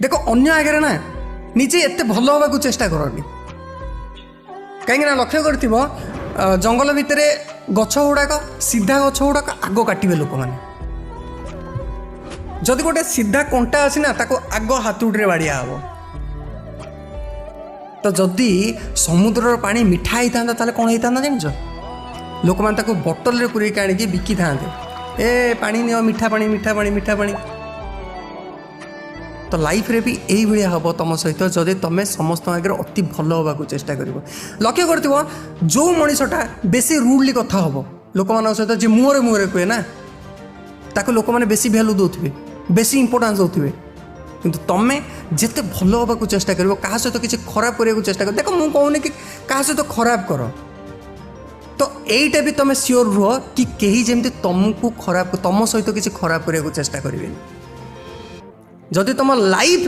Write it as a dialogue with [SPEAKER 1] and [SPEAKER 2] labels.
[SPEAKER 1] देख अन्य आगे ना निजे एत भल हवा को चेष्टा करनी कहीं लक्ष्य कर जंगल भितर गछ गुड़ाक सीधा गछ गुड़ाक आग काटे लोक मैंने जदि गोटे सीधा कंटा अच्छी ना ताको आग हाथुड़ी बाड़िया हम तो जदि समुद्र पानी मिठा होता ताले कौन होता जान लोक मैंने बोतल में पूरे आणिकी बिकी था ए पानी नियो मीठा पानी मीठा पानी मीठा पानी तो लाइफ रे भी यही भाया हम तुम सहित जदि तुम समस्त आगे अति भल होगा चेष्टा कर लक्ष्य कर जो मनीषटा बेसी रूडली कथा हम लोक मान सहित जी मुहरे मुहरे कहे ना ताको लोक मैंने बेसी भैल्यू दौथे बेसी इंपोर्टान्स दौथे किंतु तुम्हें जिते भल होगा चेष्टा कर क्या सहित किसी खराब करने को चेष्टा कर देख मुझे कहूनी कि क्या सहित खराब कर तो यहीटा भी तुम सियोर रुह कि कहीं जमी तुमको खराब तुम सहित किसी खराब करने को चेष्टा करें जदि तुम लाइफ